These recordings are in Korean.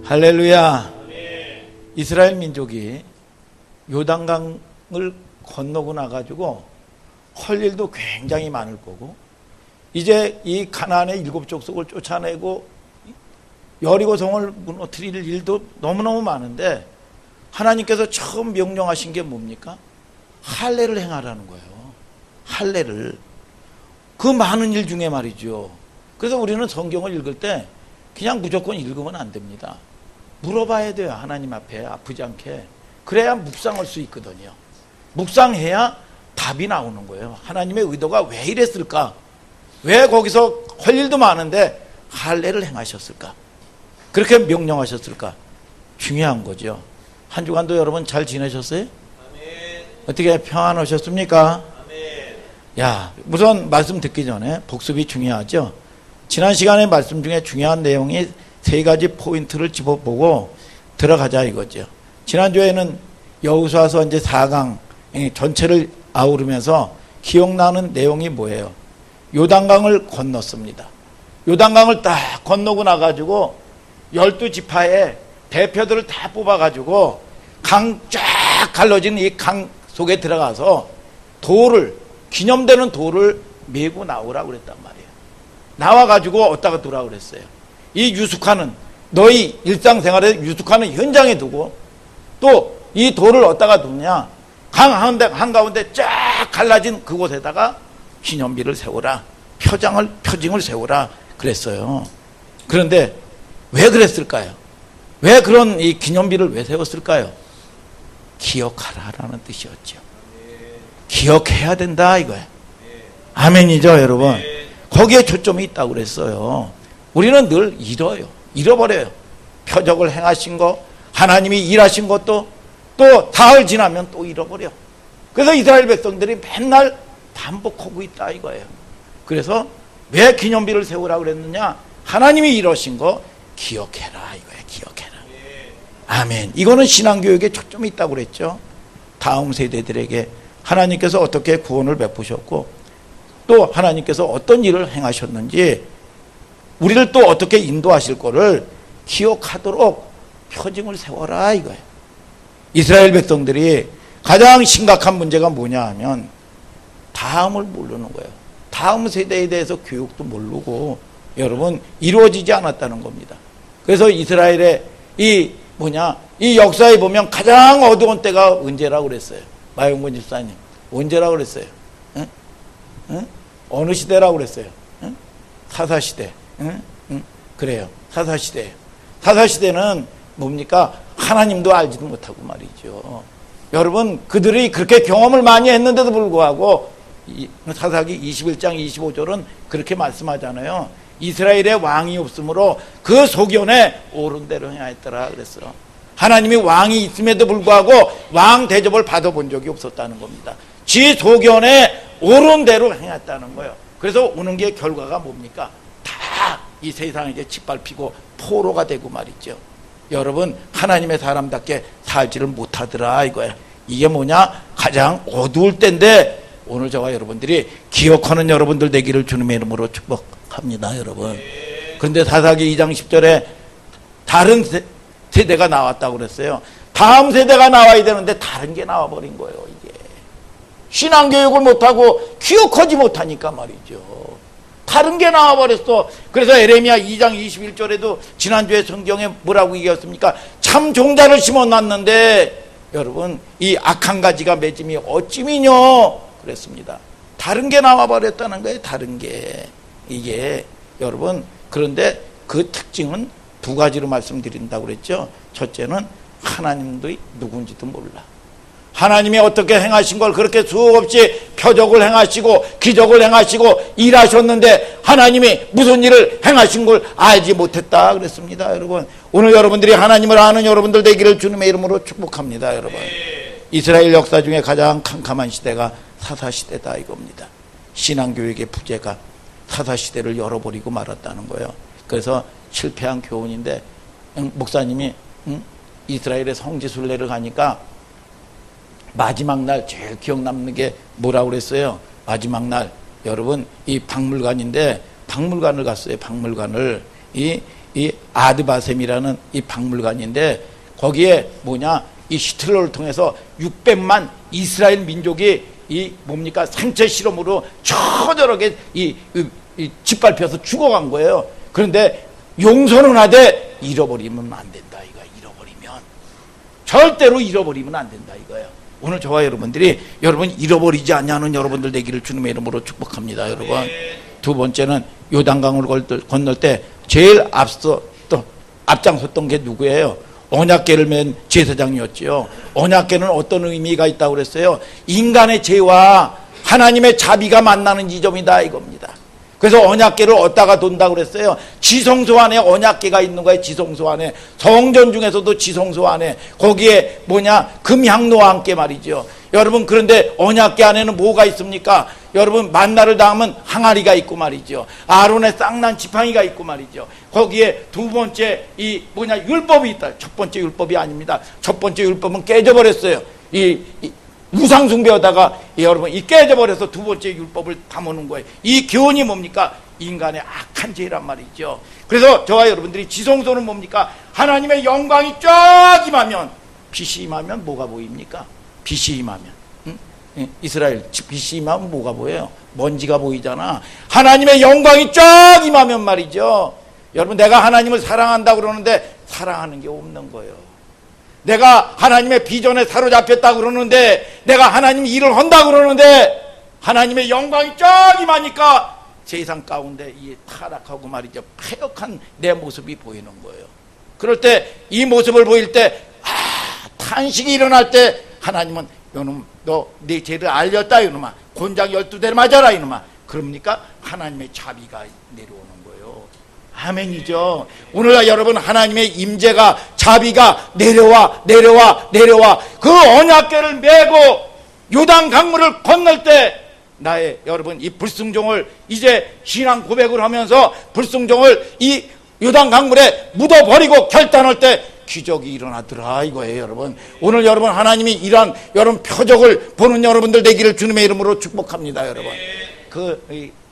할렐루야. 이스라엘 민족이 요단강을 건너고 나가지고 할 일도 굉장히 많을 거고, 이제 이 가나안의 7족속을 쫓아내고 여리고성을 무너뜨릴 일도 너무너무 많은데, 하나님께서 처음 명령하신 게 뭡니까? 할례를 행하라는 거예요. 할례를. 그 많은 일 중에 말이죠. 그래서 우리는 성경을 읽을 때 그냥 무조건 읽으면 안 됩니다. 물어봐야 돼요. 하나님 앞에 아프지 않게. 그래야 묵상할 수 있거든요. 묵상해야 답이 나오는 거예요. 하나님의 의도가 왜 이랬을까? 왜 거기서 할 일도 많은데 할례를 행하셨을까? 그렇게 명령하셨을까? 중요한 거죠. 한 주간도 여러분 잘 지내셨어요? 아멘. 어떻게 평안하셨습니까? 아멘. 야, 우선 말씀 듣기 전에 복습이 중요하죠. 지난 시간의 말씀 중에 중요한 내용이 3가지 포인트를 짚어보고 들어가자 이거죠. 지난주에는 여호수아서 이제 4강 전체를 아우르면서 기억나는 내용이 뭐예요? 요단강을 건넜습니다. 요단강을 딱 건너고 나가지고 12지파의 대표들을 다 뽑아가지고 강 쫙 갈라진 이 강 속에 들어가서 돌을, 기념되는 돌을 메고 나오라고 그랬단 말이에요. 나와가지고 어디다가 두라고 그랬어요. 이 유숙하는, 너희 일상생활에 유숙하는 현장에 두고, 또 이 돌을 어디다가 두냐, 강 한가운데 쫙 갈라진 그곳에다가 기념비를 세우라, 표징을 세우라 그랬어요. 그런데 왜 그랬을까요? 왜 그런 이 기념비를 왜 세웠을까요? 기억하라라는 뜻이었죠. 기억해야 된다 이거예요. 아멘이죠 여러분. 거기에 초점이 있다고 그랬어요. 우리는 늘 잃어버려요. 표적을 행하신 거, 하나님이 일하신 것도 또 사흘 지나면 또 잃어버려. 그래서 이스라엘 백성들이 맨날 반복하고 있다 이거예요. 그래서 왜 기념비를 세우라고 그랬느냐? 하나님이 이루신 거 기억해라 이거예요. 기억해라. 아멘. 이거는 신앙교육에 초점이 있다고 그랬죠. 다음 세대들에게 하나님께서 어떻게 구원을 베푸셨고, 또 하나님께서 어떤 일을 행하셨는지, 우리를 또 어떻게 인도하실 거를 기억하도록 표징을 세워라 이거예요. 이스라엘 백성들이 가장 심각한 문제가 뭐냐 하면 다음을 모르는 거예요. 다음 세대에 대해서 교육도 모르고 여러분 이루어지지 않았다는 겁니다. 그래서 이스라엘의 이 역사에 보면 가장 어두운 때가 언제라고 그랬어요? 마용근 집사님 언제라고 그랬어요? 응? 응? 어느 시대라고 그랬어요? 응? 사사시대. 응? 응? 그래요. 사사시대예요. 사사시대는 뭡니까? 하나님도 알지도 못하고 말이죠. 여러분, 그들이 그렇게 경험을 많이 했는데도 불구하고 사사기 21장 25절은 그렇게 말씀하잖아요. 이스라엘의 왕이 없으므로 그 소견에 옳은 대로 행하였더라 그랬어. 하나님이 왕이 있음에도 불구하고 왕 대접을 받아본 적이 없었다는 겁니다. 지 소견에 옳은 대로 행했다는 거예요. 그래서 오는 게 결과가 뭡니까? 다 이 세상에게 짓밟히고 포로가 되고 말이죠. 여러분, 하나님의 사람답게 살지를 못하더라 이거야. 이게 뭐냐? 가장 어두울 때인데 오늘 저와 여러분들이 기억하는 여러분들 되기를 주님의 이름으로 축복합니다 여러분. 그런데 사사기 2장 10절에 다른 세대가 나왔다고 그랬어요. 다음 세대가 나와야 되는데 다른 게 나와버린 거예요. 이게 신앙교육을 못하고 기억하지 못하니까 말이죠. 다른 게 나와버렸어. 그래서 에레미야 2장 21절에도 지난주에 성경에 뭐라고 얘기했습니까? 참 종자를 심어놨는데 여러분 이 악한 가지가 맺음이 어찌미뇨 그랬습니다. 다른 게 나와버렸다는 거예요. 다른 게. 이게 여러분, 그런데 그 특징은 2가지로 말씀드린다고 그랬죠. 첫째는 하나님도 누군지도 몰라. 하나님이 어떻게 행하신 걸 그렇게 수없이 표적을 행하시고 기적을 행하시고 일하셨는데 하나님이 무슨 일을 행하신 걸 알지 못했다 그랬습니다. 여러분, 오늘 여러분들이 하나님을 아는 여러분들 되기를 주님의 이름으로 축복합니다. 여러분, 이스라엘 역사 중에 가장 캄캄한 시대가 사사시대다 이겁니다. 신앙교육의 부재가 사사시대를 열어버리고 말았다는 거예요. 그래서 실패한 교훈인데, 목사님이 이스라엘의 성지순례를 가니까 마지막 날 제일 기억 남는 게 뭐라고 그랬어요? 마지막 날 여러분 이 박물관인데 박물관을 갔어요. 박물관을 이 아드바셈이라는 이 박물관인데 거기에 뭐냐 이 히틀러를 통해서 600만 이스라엘 민족이 이 뭡니까 상체 실험으로 처절하게 이 짓밟혀서 죽어간 거예요. 그런데 용서는 하되 잃어버리면 안 된다 이거야. 잃어버리면 절대로 잃어버리면 안 된다 이거예요. 오늘 저와 여러분들이 여러분 잃어버리지 않냐는 여러분들 되기를 주님의 이름으로 축복합니다. 여러분 두 번째는 요단강을 건널 때 제일 앞장섰던 게 누구예요? 언약궤를 맨 제사장이었지요. 언약궤는 어떤 의미가 있다고 그랬어요? 인간의 죄와 하나님의 자비가 만나는 지점이다 이겁니다. 그래서 언약궤를 얻다가 돈다고 그랬어요. 지성소 안에 언약궤가 있는 거예요. 지성소 안에 성전 중에서도 지성소 안에 거기에 뭐냐 금향로와 함께 말이죠. 여러분 그런데 언약궤 안에는 뭐가 있습니까? 여러분 만나를 당하면 항아리가 있고 말이죠. 아론의 쌍난 지팡이가 있고 말이죠. 거기에 두 번째 이 뭐냐 율법이 있다. 첫 번째 율법이 아닙니다. 첫 번째 율법은 깨져버렸어요. 이 우상 숭배하다가 여러분 이 깨져버려서 두 번째 율법을 담아놓은 거예요. 이 교훈이 뭡니까? 인간의 악한 죄란 말이죠. 그래서 저와 여러분들이 지성소는 뭡니까? 하나님의 영광이 쫙 임하면 빛이 임하면 뭐가 보입니까? 빛이 임하면 이스라엘 빛이 임하면 뭐가 보여요? 먼지가 보이잖아. 하나님의 영광이 쫙 임하면 말이죠. 여러분 내가 하나님을 사랑한다고 그러는데 사랑하는 게 없는 거예요. 내가 하나님의 비전에 사로잡혔다고 그러는데 내가 하나님 일을 한다고 그러는데 하나님의 영광이 쫙 임하니까 세상 가운데 이 타락하고 말이죠. 패역한 내 모습이 보이는 거예요. 그럴 때 이 모습을 보일 때 탄식이 일어날 때 하나님은 요놈 너 내 죄를 알렸다 이놈아 곤장 12대를 맞아라 이놈아 그럽니까? 하나님의 자비가 내려오는 거예요. 아멘이죠. 오늘날 여러분 하나님의 임재가 자비가 내려와 그 언약궤를 메고 요단 강물을 건널 때 나의 여러분 이 불순종을 이제 신앙 고백을 하면서 불순종을 이 요단 강물에 묻어버리고 결단할 때 기적이 일어나더라 이거예요. 여러분 오늘 여러분 하나님이 이러한 여러분 표적을 보는 여러분들 되기를 주님의 이름으로 축복합니다. 여러분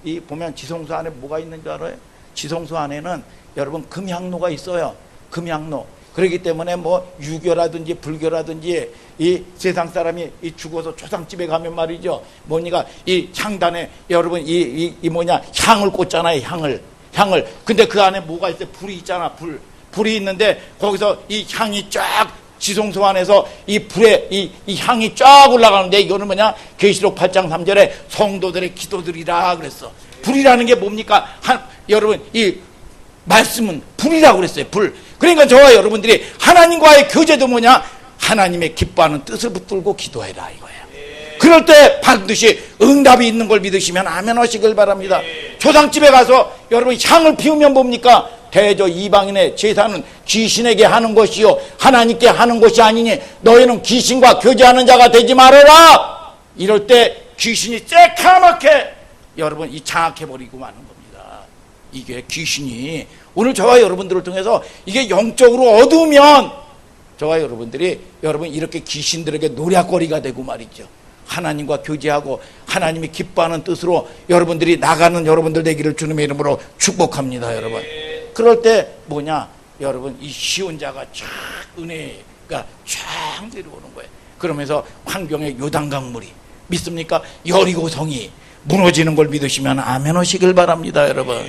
이 보면 지성소 안에 뭐가 있는 줄 알아요? 지성소 안에는 여러분 금향로가 있어요. 금향로. 그렇기 때문에 뭐 유교라든지 불교라든지 이 세상 사람이 이 죽어서 초상집에 가면 말이죠. 뭐니까 이 향단에 여러분 이 뭐냐 향을 꽂잖아요. 향을. 근데 그 안에 뭐가 있어요? 불이 있잖아. 불이 있는데 거기서 이 향이 쫙 지성소 안에서 이 불에 이 향이 쫙 올라가는데 이거는 뭐냐? 계시록 8장 3절에 성도들의 기도들이라 그랬어. 불이라는 게 뭡니까? 여러분 이 말씀은 불이라고 그랬어요. 불. 그러니까 저와 여러분들이 하나님과의 교제도 뭐냐? 하나님의 기뻐하는 뜻을 붙들고 기도해라 이거예요. 그럴 때 반드시 응답이 있는 걸 믿으시면 아멘 하시길 바랍니다. 초상집에 가서 여러분 향을 피우면 뭡니까? 대저 이방인의 제사는 귀신에게 하는 것이요 하나님께 하는 것이 아니니 너희는 귀신과 교제하는 자가 되지 말아라. 이럴 때 귀신이 쬐까맣게 여러분 이 장악해버리고 마는 겁니다. 이게 귀신이 오늘 저와 여러분들을 통해서 이게 영적으로 어두우면 저와 여러분들이 여러분 이렇게 귀신들에게 노략거리가 되고 말이죠. 하나님과 교제하고 하나님이 기뻐하는 뜻으로 여러분들이 나가는 여러분들 되기를 주님의 이름으로 축복합니다. 여러분 그럴 때 뭐냐 여러분 이 시온자가 쫙 은혜가 쫙 내려오는 거예요. 그러면서 황병의 요단강물이 믿습니까? 여리고성이 무너지는 걸 믿으시면 아멘 하시길 바랍니다. 여러분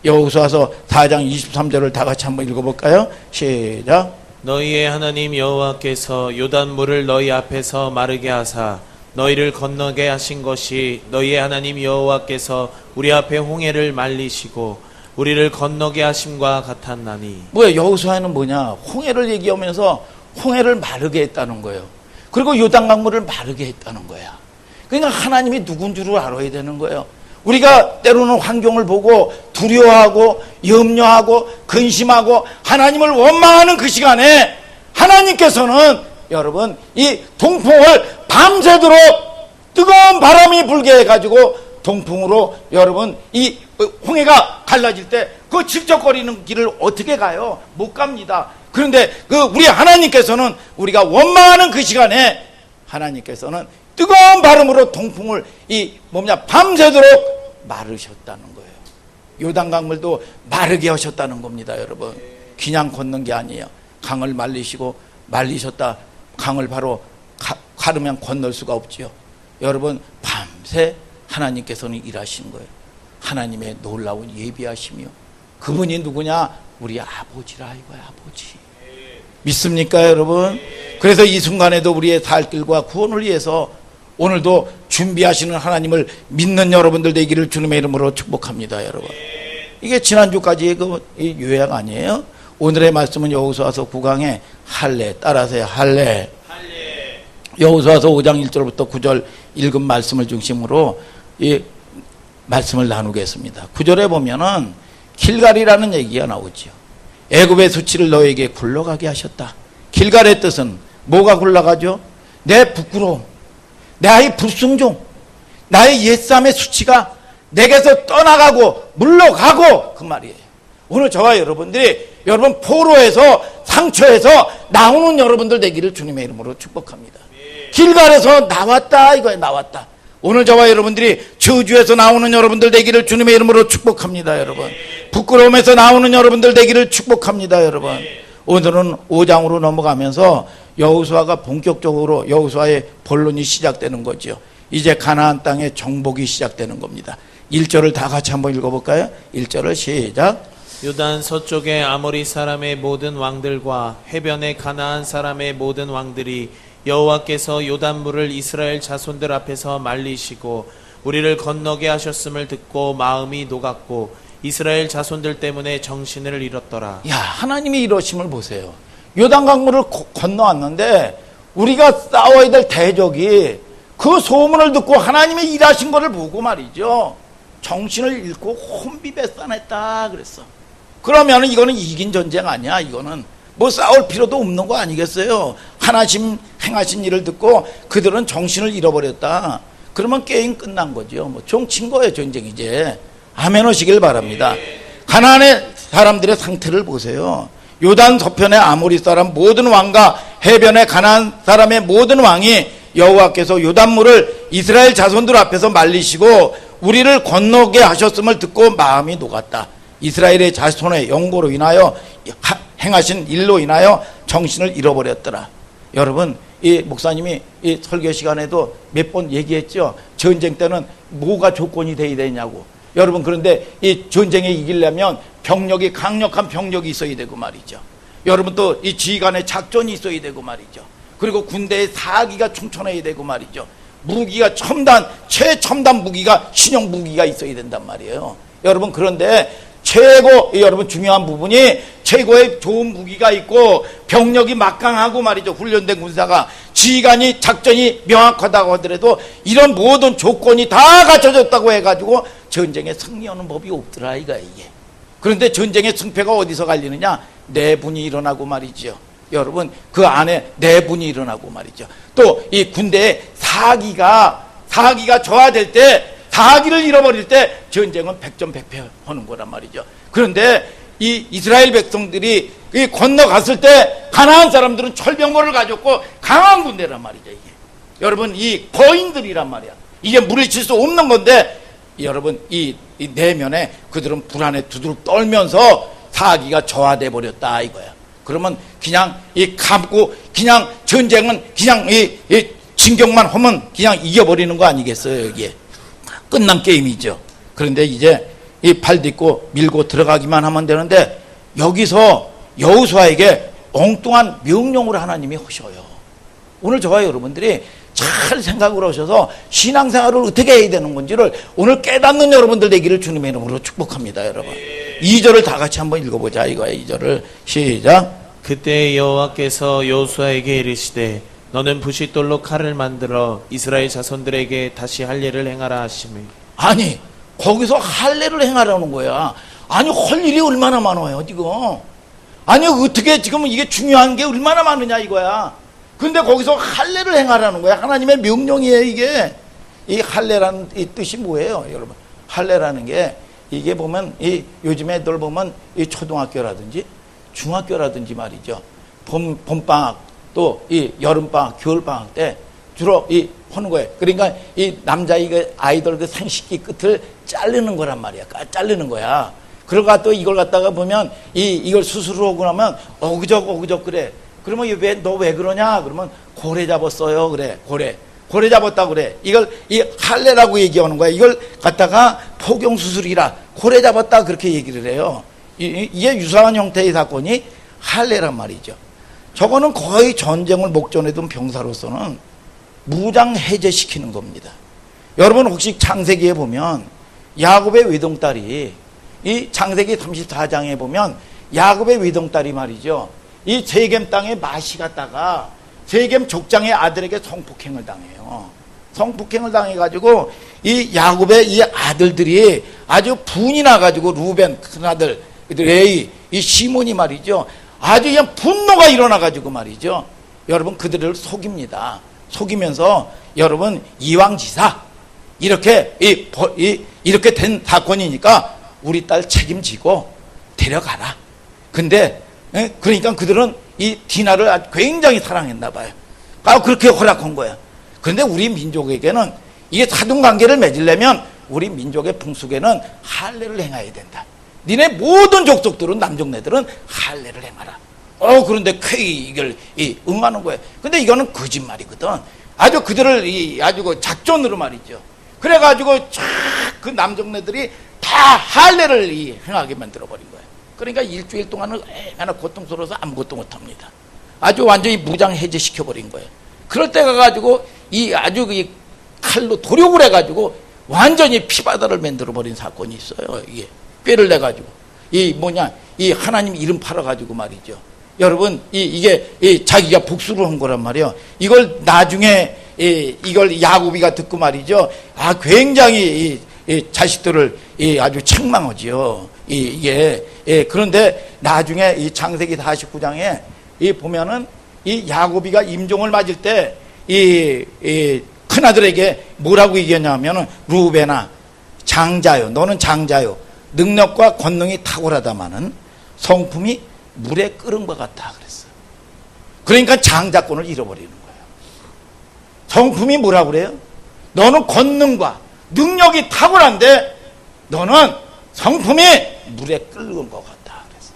여호수아서 4장 23절을 다 같이 한번 읽어볼까요? 시작. 너희의 하나님 여호와께서 요단물을 너희 앞에서 마르게 하사 너희를 건너게 하신 것이 너희의 하나님 여호와께서 우리 앞에 홍해를 말리시고 우리를 건너게 하심과 같았나니. 뭐야 여호수아는 뭐냐 홍해를 얘기하면서 홍해를 마르게 했다는 거예요. 그리고 요단강물을 마르게 했다는 거야. 그러니까 하나님이 누군 줄을 알아야 되는 거예요. 우리가 때로는 환경을 보고 두려워하고 염려하고 근심하고 하나님을 원망하는 그 시간에 하나님께서는 여러분 이 동풍을 밤새도록 뜨거운 바람이 불게 해가지고 동풍으로 여러분 이 홍해가 갈라질 때 그 질적거리는 길을 어떻게 가요? 못 갑니다. 그런데 그 우리 하나님께서는 우리가 원망하는 그 시간에 하나님께서는 뜨거운 바람으로 동풍을 밤새도록 마르셨다는 거예요. 요단강물도 마르게 하셨다는 겁니다. 여러분 그냥 걷는 게 아니에요. 강을 말리시고 말리셨다 강을 바로 가르면 건널 수가 없지요. 여러분 밤새 하나님께서는 일하신 거예요. 하나님의 놀라운 예비하심이요. 그분이 누구냐? 우리 아버지라 이거야. 아버지. 믿습니까 여러분? 그래서 이 순간에도 우리의 살 길과 구원을 위해서 오늘도 준비하시는 하나님을 믿는 여러분들 되기를 주님의 이름으로 축복합니다. 여러분, 이게 지난주까지의 그 요약 아니에요? 오늘의 말씀은 여호수아서 9강의 할례, 따라서요. 할례. 여호수아서 5장 1절부터 9절 읽은 말씀을 중심으로 이 말씀을 나누겠습니다. 9절에 보면은 길갈이라는 얘기가 나오죠. 애굽의 수치를 너에게 굴러가게 하셨다. 길갈의 뜻은 뭐가 굴러가죠? 내 부끄러움, 나의 불순종, 나의 옛사람의 수치가 내게서 떠나가고 물러가고 그 말이에요. 오늘 저와 여러분들이 여러분 포로에서 상처에서 나오는 여러분들 되기를 주님의 이름으로 축복합니다. 길갈에서 나왔다 이거예요. 나왔다. 오늘 저와 여러분들이 저주에서 나오는 여러분들 되기를 주님의 이름으로 축복합니다. 여러분, 부끄러움에서 나오는 여러분들 되기를 축복합니다. 여러분, 오늘은 5장으로 넘어가면서 여호수아가 본격적으로 여호수아의 본론이 시작되는 거죠. 이제 가나안 땅의 정복이 시작되는 겁니다. 1절을 다 같이 한번 읽어볼까요? 1절을 시작. 요단 서쪽의 아모리 사람의 모든 왕들과 해변의 가나안 사람의 모든 왕들이 여호와께서 요단물을 이스라엘 자손들 앞에서 말리시고 우리를 건너게 하셨음을 듣고 마음이 녹았고 이스라엘 자손들 때문에 정신을 잃었더라. 야, 하나님이 이러심을 보세요. 요단강물을 건너왔는데 우리가 싸워야 될 대적이 그 소문을 듣고 하나님이 일하신 것을 보고 말이죠, 정신을 잃고 혼비백산했다 그랬어. 그러면 이거는 이긴 전쟁 아니야. 이거는 뭐 싸울 필요도 없는 거 아니겠어요? 하나님 행하신 일을 듣고 그들은 정신을 잃어버렸다. 그러면 게임 끝난 거죠. 뭐 종친 거예요, 전쟁 이제. 아멘 하시길 바랍니다. 가나안의 사람들의 상태를 보세요. 요단 서편의 아모리 사람 모든 왕과 해변의 가나안 사람의 모든 왕이 여호와께서 요단물을 이스라엘 자손들 앞에서 말리시고 우리를 건너게 하셨음을 듣고 마음이 녹았다. 이스라엘의 자손의 영고로 인하여 행하신 일로 인하여 정신을 잃어버렸더라. 여러분, 이 목사님이 이 설교 시간에도 몇 번 얘기했죠. 전쟁 때는 뭐가 조건이 돼야 되냐고. 여러분, 그런데 이 전쟁에 이기려면 병력이, 강력한 병력이 있어야 되고 말이죠. 여러분, 또 이 지휘관의 작전이 있어야 되고 말이죠. 그리고 군대의 사기가 충천해야 되고 말이죠. 무기가 최첨단 무기가, 신형 무기가 있어야 된단 말이에요. 여러분, 그런데 여러분 중요한 부분이 최고의 좋은 무기가 있고 병력이 막강하고 말이죠. 훈련된 군사가, 지휘관이, 작전이 명확하다고 하더라도 이런 모든 조건이 다 갖춰졌다고 해가지고 전쟁에 승리하는 법이 없더라 이게. 그런데 전쟁의 승패가 어디서 갈리느냐? 내분이 일어나고 말이죠. 여러분, 그 안에 내분이 일어나고 말이죠. 또 이 군대의 사기가 저하될 때, 사기를 잃어버릴 때 전쟁은 백전백패 하는 거란 말이죠. 그런데 이 이스라엘 백성들이 건너갔을 때 가나안 사람들은 철병거를 가졌고 강한 군대란 말이죠. 이게 여러분, 이 거인들이란 말이야. 이게 물리칠 수 없는 건데 여러분, 이 내면에 그들은 불안에 두드러 떨면서 사기가 저하돼 버렸다 이거야. 그러면 그냥 감고 그냥 전쟁은 그냥 이 진격만 하면 그냥 이겨버리는 거 아니겠어요? 이게 끝난 게임이죠. 그런데 이제 이 팔 딛고 밀고 들어가기만 하면 되는데 여기서 여호수아에게 엉뚱한 명령을 하나님이 하셔요. 오늘 저와 여러분들이 잘 생각을 하셔서 신앙생활을 어떻게 해야 되는 건지를 오늘 깨닫는 여러분들 되기를 주님의 이름으로 축복합니다. 여러분, 2절을 다 같이 한번 읽어보자 이거예요. 2절을 시작. 그때 여호와께서 여호수아에게 이르시되 너는 부싯돌로 칼을 만들어 이스라엘 자손들에게 다시 할례를 행하라 하시며. 아니, 거기서 할례를 행하라는 거야. 아니, 할 일이 얼마나 많아요 지금. 아니, 어떻게 지금 이게 중요한 게 얼마나 많으냐 이거야. 근데 거기서 할례를 행하라는 거야. 하나님의 명령이에요 이게. 이 할례라는 이 뜻이 뭐예요 여러분? 할례라는 게 이게 보면 요즘 애들 보면 이 초등학교라든지 중학교라든지 말이죠, 봄방학 또 이 여름방학, 겨울방학 때 주로 하는 거예요. 그러니까 이 남자 아이들 그 생식기 끝을 자르는 거란 말이야. 자르는 거야. 그러가 또 이걸 갖다가 보면 이걸 수술을 하고 나면 어그적 그래. 그러면 너 왜 그러냐? 그러면 고래 잡았어요. 그래. 고래 잡았다 그래. 이걸 이 할례라고 얘기하는 거야. 이걸 갖다가 포경 수술이라 고래 잡았다 그렇게 얘기를 해요. 이게 유사한 형태의 사건이 할례란 말이죠. 저거는 거의 전쟁을 목전에 둔 병사로서는 무장 해제시키는 겁니다. 여러분 혹시 창세기에 보면 야곱의 외동딸이 이 창세기 34장에 보면 야곱의 외동딸이 말이죠. 이 세겜 땅에 맛이 갔다가 세겜 족장의 아들에게 성폭행을 당해요. 성폭행을 당해가지고 이 야곱의 이 아들들이 아주 분이 나가지고 루벤 큰아들 레이 이 시몬이 말이죠. 아주 그냥 분노가 일어나가지고 말이죠. 여러분 그들을 속입니다. 속이면서 여러분 이왕지사 이렇게 이렇게 된 사건이니까 우리 딸 책임지고 데려가라. 근데 그러니까 그들은 이 디나를 아주 굉장히 사랑했나 봐요. 그렇게 허락한 거야. 그런데 우리 민족에게는 이게 사돈 관계를 맺으려면 우리 민족의 풍속에는 할례를 행해야 된다. 니네 모든 족속들은 남종네들은 할례를 행하라. 그런데 쾌히 이걸 응하는 거예요. 근데 이거는 거짓말이거든. 아주 그들을 아주 그 작전으로 말이죠. 그래가지고 그 남종네들이 다 할례를 행하게 만들어버린 거예요. 그러니까 일주일 동안은 얼마나 고통스러워서 아무것도 못합니다. 아주 완전히 무장 해제시켜버린 거예요. 그럴 때 가가지고 아주 칼로 도륙을 해가지고 완전히 피바다를 만들어버린 사건이 있어요. 이게 뼈를 내가지고 이 하나님 이름 팔아가지고 말이죠. 여러분 이게 자기가 복수를 한 거란 말이에요. 이걸 나중에 이걸 야곱이가 듣고 말이죠. 굉장히 자식들을 아주 책망하지요. 이게 그런데 나중에 이 창세기 49장에 보면은 이 야곱이가 임종을 맞을 때 큰아들에게 뭐라고 얘기했냐면은 루벤아 장자요, 너는 장자요, 능력과 권능이 탁월하다마는 성품이 물에 끓은 것 같다 그랬어요. 그러니까 장자권을 잃어버리는 거예요. 성품이 뭐라고 그래요? 너는 권능과 능력이 탁월한데 너는 성품이 물에 끓는 것 같다 그랬어요.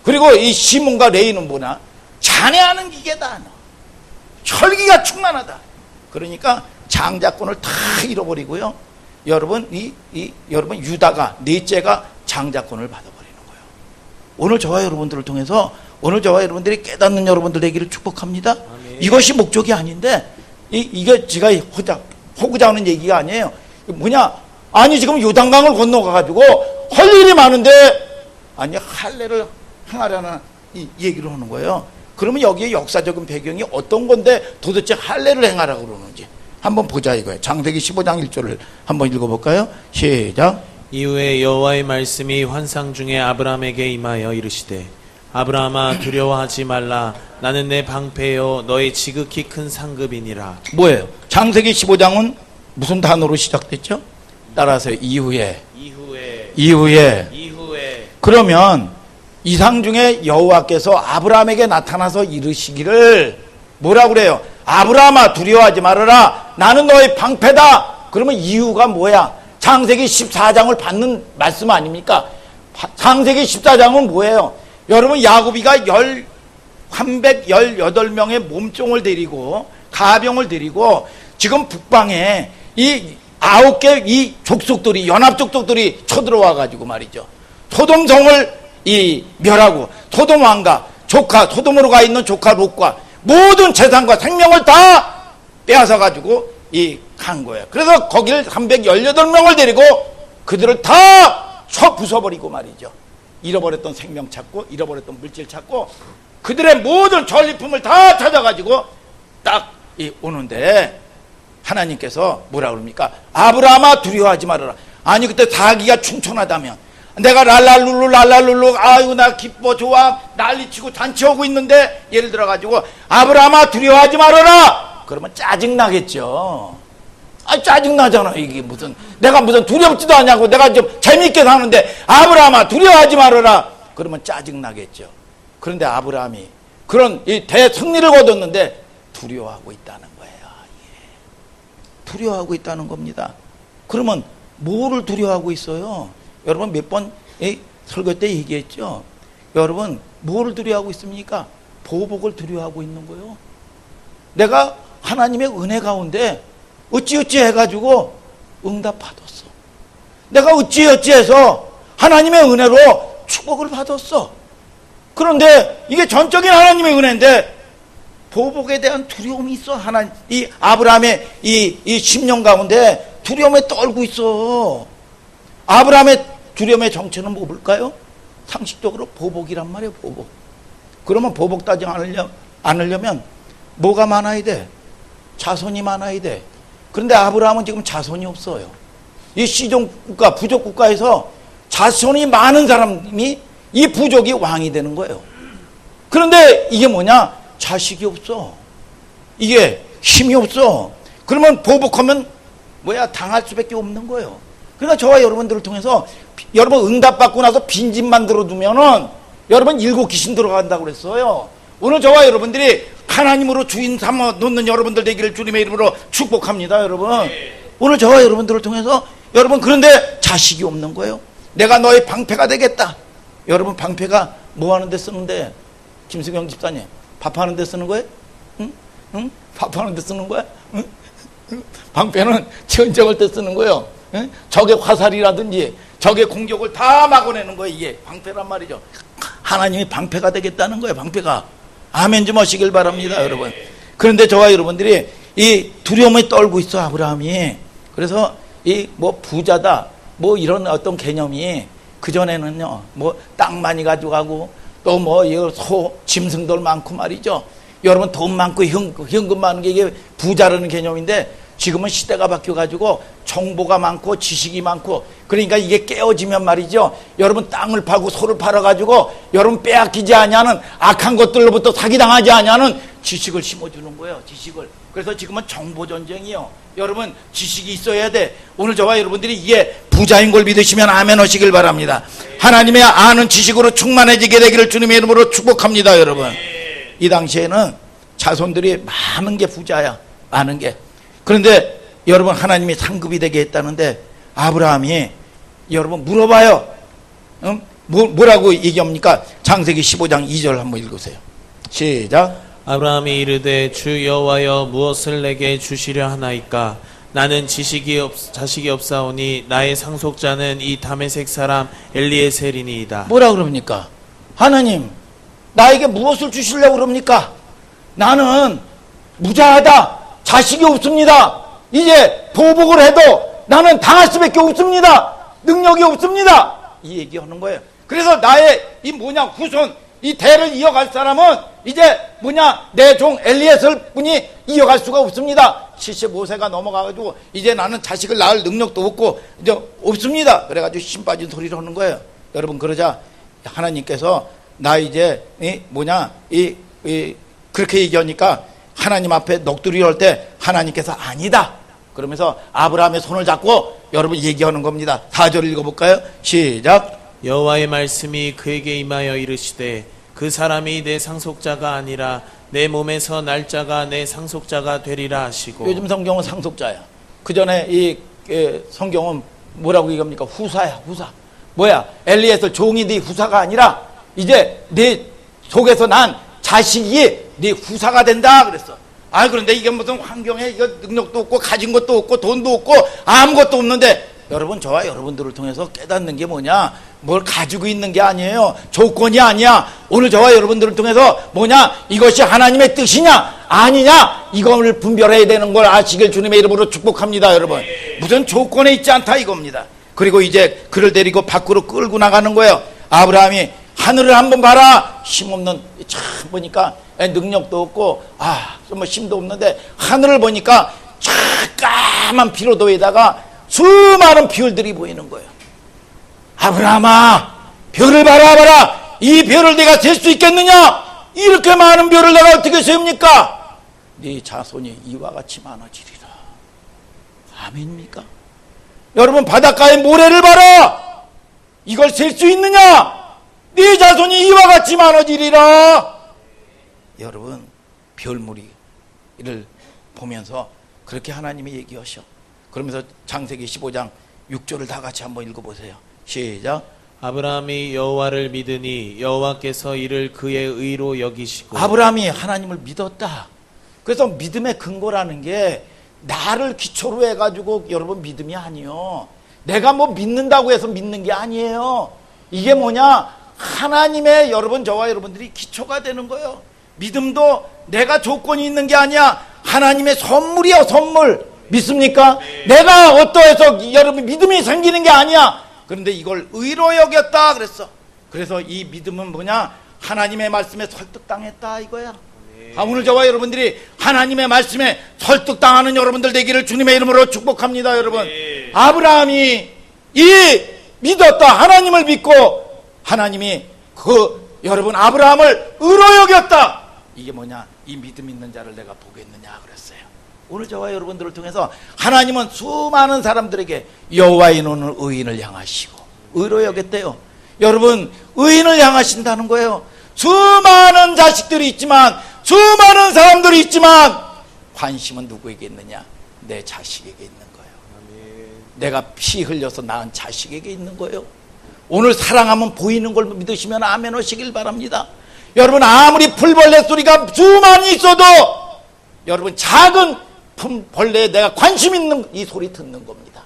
그리고 이 시몬과 레이는 뭐냐? 자네하는 기계다. 혈기가 충만하다. 그러니까 장자권을 다 잃어버리고요. 여러분 여러분 유다가 넷째가 장자권을 받아버리는 거예요. 오늘 저와 여러분들을 통해서 오늘 저와 여러분들이 깨닫는 여러분들 되기를 축복합니다. 아멘. 이것이 목적이 아닌데 이게 제가 호구자 하는 얘기가 아니에요. 뭐냐? 아니 지금 요단강을 건너가가지고 할 일이 많은데 아니 할례를 행하라는 이 얘기를 하는 거예요. 그러면 여기에 역사적인 배경이 어떤 건데 도대체 할례를 행하라고 그러는지 한번 보자 이거예요. 창세기 15장 1절을 한번 읽어볼까요? 시작. 이후에 여호와의 말씀이 환상 중에 아브라함에게 임하여 이르시되 아브라함아 두려워하지 말라. 나는 내 방패요 너의 지극히 큰 상급이니라. 뭐예요? 창세기 15장은 무슨 단어로 시작됐죠? 따라서 이후에. 그러면 이상 중에 여호와께서 아브라함에게 나타나서 이르시기를 뭐라고 그래요? 아브라함아 두려워하지 말아라. 나는 너의 방패다. 그러면 이유가 뭐야? 창세기 14장을 받는 말씀 아닙니까? 창세기 14장은 뭐예요? 여러분 야곱이가 318명의 몸종을 데리고 가병을 데리고 지금 북방에 이 9개 이 족속들이 연합 족속들이 쳐들어와 가지고 말이죠. 소돔성을 멸하고 소돔 왕과 조카 소돔으로 가 있는 조카 롯과 모든 재산과 생명을 다 빼앗아 가지고 간 거예요. 그래서 거기를 318명을 데리고 그들을 다 부숴버리고 말이죠. 잃어버렸던 생명 찾고 잃어버렸던 물질 찾고 그들의 모든 전리품을 다 찾아가지고 딱 오는데 하나님께서 뭐라 그럽니까? 아브라함아 두려워하지 말아라. 아니 그때 사기가 충천하다면 내가 랄랄룰루 아이고 나 기뻐 좋아 난리치고 잔치하고 있는데 예를 들어가지고 아브라함아 두려워하지 말아라 그러면 짜증나겠죠. 짜증나잖아. 이게 내가 무슨 두렵지도 않냐고 내가 좀 재밌게 사는데 아브라함아 두려워하지 말아라 그러면 짜증나겠죠. 그런데 아브라함이 그런 이 대승리를 거뒀는데 두려워하고 있다는 거예요. 두려워하고 있다는 겁니다. 그러면 뭐를 두려워하고 있어요? 여러분 몇 번 설교 때 얘기했죠. 여러분 뭐를 두려워하고 있습니까? 보복을 두려워하고 있는 거예요. 내가 하나님의 은혜 가운데 어찌어찌 해가지고 응답 받았어. 내가 어찌어찌 해서 하나님의 은혜로 축복을 받았어. 그런데 이게 전적인 하나님의 은혜인데 보복에 대한 두려움이 있어. 이 아브라함의 이 심령 가운데 두려움에 떨고 있어. 아브라함의 두려움의 정체는 뭘까요? 상식적으로 보복이란 말이에요. 보복. 그러면 보복 따지 않으려면 뭐가 많아야 돼? 자손이 많아야 돼. 그런데 아브라함은 지금 자손이 없어요. 이 시종국가, 부족국가에서 자손이 많은 사람이 이 부족이 왕이 되는 거예요. 그런데 이게 뭐냐? 자식이 없어. 이게 힘이 없어. 그러면 보복하면 당할 수밖에 없는 거예요. 그러니까 저와 여러분들을 통해서 여러분 응답받고 나서 빈집 만들어 두면은 여러분 7 귀신 들어간다고 그랬어요. 오늘 저와 여러분들이 하나님으로 주인 삼아 놓는 여러분들 되기를 주님의 이름으로 축복합니다. 여러분 오늘 저와 여러분들을 통해서 여러분 그런데 자식이 없는 거예요. 내가 너의 방패가 되겠다. 여러분 방패가 뭐 하는 데 쓰는데? 김수경 집사님 밥하는 데 쓰는 거예요? 응? 밥하는 데 쓰는 거야? 응? 방패는 전쟁할 때 쓰는 거예요. 응? 적의 화살이라든지 적의 공격을 다 막아내는 거예요. 이게 방패란 말이죠. 하나님이 방패가 되겠다는 거예요. 방패가. 아멘 좀 하시길 바랍니다. 여러분. 그런데 저와 여러분들이 이 두려움에 떨고 있어 아브라함이. 그래서 이 부자다 이런 어떤 개념이 그전에는요 땅 많이 가져가고 또 소 짐승들 많고 말이죠. 여러분 돈 많고 현금 많은 게 이게 부자라는 개념인데 지금은 시대가 바뀌어가지고 정보가 많고 지식이 많고 그러니까 이게 깨어지면 말이죠. 여러분 땅을 파고 소를 팔아가지고 여러분 빼앗기지 아니하는 악한 것들로부터 사기당하지 아니하는 지식을 심어주는 거예요. 지식을. 그래서 지금은 정보전쟁이요. 여러분 지식이 있어야 돼. 오늘 저와 여러분들이 이게 부자인 걸 믿으시면 아멘 하시길 바랍니다. 하나님의 아는 지식으로 충만해지게 되기를 주님의 이름으로 축복합니다. 여러분 이 당시에는 자손들이 많은 게 부자야. 많은 게. 그런데 여러분 하나님이 상급이 되게 했다는데 아브라함이 여러분 물어봐요. 뭐라고 얘기합니까? 창세기 15장 2절 한번 읽으세요. 시작. 아브라함이 이르되 주 여호와여 무엇을 내게 주시려 하나이까? 나는 자식이 없사오니 나의 상속자는 이 다메섹 사람 엘리에셀이니이다. 뭐라 그럽니까? 하나님 나에게 무엇을 주시려고 그럽니까? 나는 무자하다. 자식이 없습니다. 이제 보복을 해도 나는 당할 수밖에 없습니다. 능력이 없습니다. 이 얘기하는 거예요. 그래서 나의 후손 이 대를 이어갈 사람은 이제 내 종 엘리에셀 분이 이어갈 수가 없습니다. 75세가 넘어가가지고 이제 나는 자식을 낳을 능력도 없고 이제 없습니다. 그래가지고 심 빠진 소리를 하는 거예요. 여러분 그러자 하나님께서 나 이제 그렇게 얘기하니까 하나님 앞에 넋두리 할 때 하나님께서 아니다. 그러면서 아브라함의 손을 잡고 여러분 얘기하는 겁니다. 4절 읽어볼까요? 시작. 여호와의 말씀이 그에게 임하여 이르시되 그 사람이 내 상속자가 아니라 내 몸에서 날 자가 내 상속자가 되리라 하시고. 요즘 성경은 상속자야. 그 전에 이 성경은 뭐라고 얘기합니까? 후사야. 후사. 엘리에셀 종이 네 후사가 아니라 이제 네 속에서 난 자식이 네 후사가 된다 그랬어. 그런데 이게 무슨 환경에 이거 능력도 없고 가진 것도 없고 돈도 없고 아무것도 없는데 여러분 저와 여러분들을 통해서 깨닫는 게 뭘 가지고 있는 게 아니에요. 조건이 아니야. 오늘 저와 여러분들을 통해서 이것이 하나님의 뜻이냐 아니냐 이걸 분별해야 되는 걸 아시길 주님의 이름으로 축복합니다. 여러분 무슨 조건에 있지 않다 이겁니다. 그리고 이제 그를 데리고 밖으로 끌고 나가는 거예요. 아브라함이 하늘을 한번 봐라. 힘없는 참 보니까 능력도 없고 힘도 없는데 하늘을 보니까 까만 피로도에다가 수많은 별들이 보이는 거예요. 아브라함아 별을 바라봐라. 이 별을 내가 셀 수 있겠느냐? 이렇게 많은 별을 내가 어떻게 셉니까? 네 자손이 이와 같이 많아지리라. 아멘입니까? 여러분 바닷가의 모래를 봐라. 이걸 셀 수 있느냐? 네 자손이 이와 같이 많아지리라. 여러분 별무리를 보면서 그렇게 하나님이 얘기하셔. 그러면서 창세기 15장 6절을 다 같이 한번 읽어보세요. 시작. 아브라함이 여호와를 믿으니 여호와께서 이를 그의 의로 여기시고. 아브라함이 하나님을 믿었다. 그래서 믿음의 근거라는 게 나를 기초로 해가지고 여러분 믿음이 아니요. 내가 뭐 믿는다고 해서 믿는 게 아니에요. 이게 뭐냐? 하나님의 여러분, 저와 여러분들이 기초가 되는 거예요. 믿음도 내가 조건이 있는 게 아니야. 하나님의 선물이요, 선물. 믿습니까? 내가 어떠해서 여러분 믿음이 생기는 게 아니야. 그런데 이걸 의로 여겼다 그랬어. 그래서 이 믿음은 뭐냐? 하나님의 말씀에 설득당했다 이거야. 오늘 저와 여러분들이 하나님의 말씀에 설득당하는 여러분들 되기를 주님의 이름으로 축복합니다. 여러분, 아브라함이 이 믿었다. 하나님을 믿고 하나님이 여러분 아브라함을 의로 여겼다. 이게 뭐냐? 이 믿음 있는 자를 내가 보겠느냐 그랬어요. 오늘 저와 여러분들을 통해서 하나님은 수많은 사람들에게 여호와의 눈을 의인을 향하시고 의로 여겼대요. 여러분, 의인을 향하신다는 거예요. 수많은 자식들이 있지만, 수많은 사람들이 있지만 관심은 누구에게 있느냐? 내 자식에게 있는 거예요. 내가 피 흘려서 낳은 자식에게 있는 거예요. 오늘 사랑하면 보이는 걸 믿으시면 아멘 하시길 바랍니다. 여러분, 아무리 풀벌레 소리가 수많이 있어도 여러분 작은 벌레에 내가 관심 있는 이 소리 듣는 겁니다.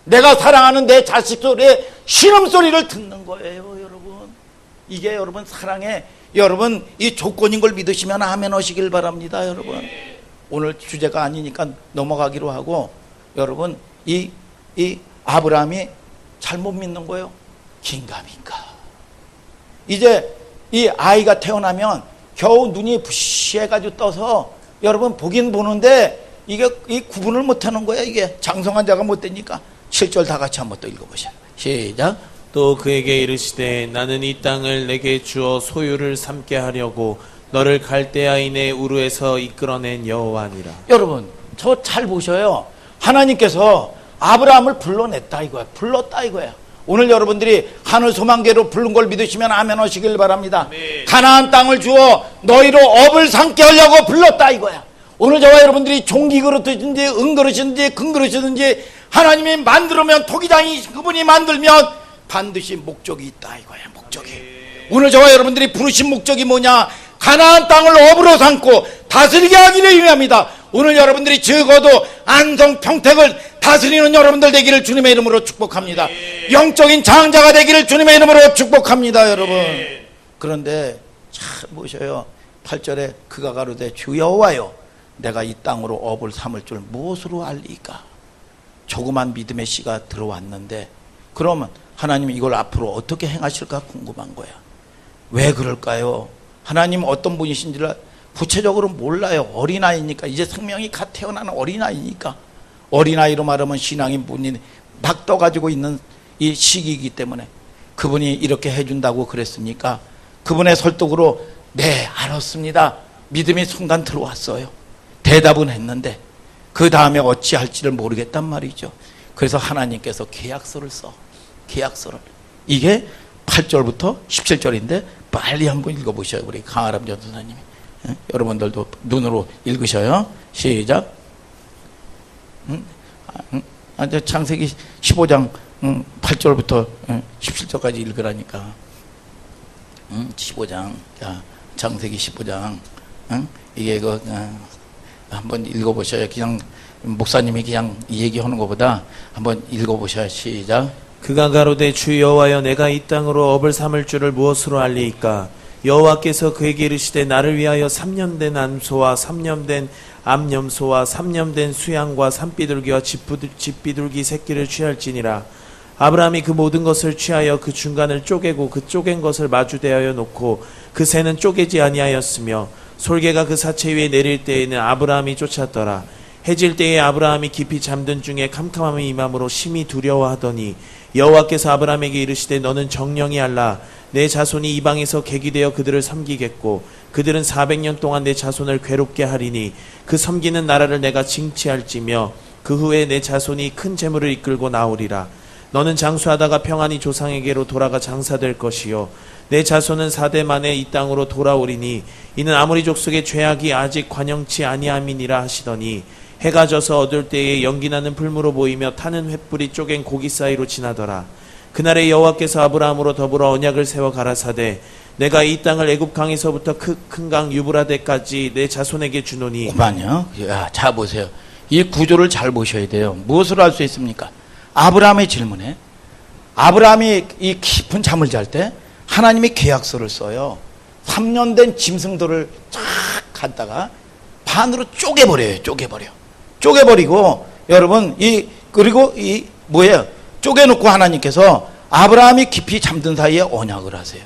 내가 사랑하는 내 자식 소리에 신음소리를 듣는 거예요. 여러분, 이게 여러분 사랑의 여러분 이 조건인 걸 믿으시면 아멘 하시길 바랍니다. 여러분, 오늘 주제가 아니니까 넘어가기로 하고, 여러분 이 아브라함이 잘못 믿는 거예요. 긴가민가. 이제 이 아이가 태어나면 겨우 눈이 부시해가지고 떠서 여러분 보긴 보는데 이게 이 구분을 못하는 거야. 이게 장성한 자가 못 되니까. 7절 다 같이 한번 또 읽어보세요. 시작. 또 그에게 이르시되 나는 이 땅을 내게 주어 소유를 삼게 하려고 너를 갈대아인의 우르에서 이끌어낸 여호와니라. 여러분, 저 잘 보셔요. 하나님께서 아브라함을 불러냈다 이거야. 불렀다 이거야. 오늘 여러분들이 하늘 소망계로 부른 걸 믿으시면 아멘 하시길 바랍니다. 가나안 땅을 주어 너희로 업을 삼게 하려고 불렀다 이거야. 오늘 저와 여러분들이 종기 그릇이든지 은그릇이든지 금그릇이든지 하나님이 만들면, 토기장이 그분이 만들면 반드시 목적이 있다 이거야. 목적이. 오늘 저와 여러분들이 부르신 목적이 뭐냐? 가나안 땅을 업으로 삼고 다스리게 하기를 위함이다. 오늘 여러분들이 적어도 안성 평택을 다스리는 여러분들 되기를 주님의 이름으로 축복합니다. 영적인 장자가 되기를 주님의 이름으로 축복합니다. 여러분, 그런데 잘 보셔요. 8절에 그가 가로되 주 여호와여, 내가 이 땅으로 업을 삼을 줄 무엇으로 알리까? 조그만 믿음의 씨가 들어왔는데, 그러면 하나님이 이걸 앞으로 어떻게 행하실까 궁금한 거야. 왜 그럴까요? 하나님 어떤 분이신지를 구체적으로 몰라요. 어린아이니까, 이제 생명이 갓 태어나는 어린아이니까. 어린아이로 말하면 신앙이 문이 막 떠가지고 있는 이 시기이기 때문에 그분이 이렇게 해준다고 그랬으니까 그분의 설득으로 네 알았습니다. 믿음이 순간 들어왔어요. 대답은 했는데 그 다음에 어찌할지를 모르겠단 말이죠. 그래서 하나님께서 계약서를 써. 계약서를. 이게 8절부터 17절인데 빨리 한번 읽어보셔요. 우리 강아람 전도사님이. 여러분들도 눈으로 읽으셔요. 시작. 창세기 15장 8절부터 17절까지 읽으라니까. 15장. 자, 창세기 15장. 이게 한번 읽어보셔요. 그냥 목사님이 그냥 얘기하는 것보다 한번 읽어보셔요. 시작. 그가 가로되 주 여호와여, 내가 이 땅으로 업을 삼을 줄을 무엇으로 알리이까? 여호와께서 그에게 이르시되 나를 위하여 3년 된 암소와 3년 된 암염소와 3년 된 수양과 산비둘기와 집비둘기 새끼를 취할지니라. 아브라함이 그 모든 것을 취하여 그 중간을 쪼개고 그 쪼갠 것을 마주대하여 놓고 그 새는 쪼개지 아니하였으며, 솔개가 그 사체 위에 내릴 때에는 아브라함이 쫓았더라. 해질 때에 아브라함이 깊이 잠든 중에 캄캄함이 임함으로 심히 두려워하더니 여호와께서 아브라함에게 이르시되 너는 정령이 알라. 내 자손이 이방에서 객이 되어 그들을 섬기겠고 그들은 400년 동안 내 자손을 괴롭게 하리니 그 섬기는 나라를 내가 징치할지며 그 후에 내 자손이 큰 재물을 이끌고 나오리라. 너는 장수하다가 평안히 조상에게로 돌아가 장사될 것이요 내 자손은 4대 만에 이 땅으로 돌아오리니 이는 아모리 족속의 죄악이 아직 관영치 아니함이니라 하시더니 해가 져서 어두울 때에 연기나는 풀무로 보이며 타는 횃불이 쪼갠 고기 사이로 지나더라. 그날에 여호와께서 아브라함으로 더불어 언약을 세워 가라사대 내가 이 땅을 애굽 강에서부터 큰 강 유브라데까지 내 자손에게 주노니. 그만요. 야, 자 보세요. 이 구조를 잘 보셔야 돼요. 무엇을 할 수 있습니까? 아브라함의 질문에 아브라함이 이 깊은 잠을 잘 때 하나님이 계약서를 써요. 3년 된 짐승들을 쫙 갖다가 반으로 쪼개버려요. 쪼개버리고 여러분 그리고 뭐예요? 쪼개놓고 하나님께서 아브라함이 깊이 잠든 사이에 언약을 하세요.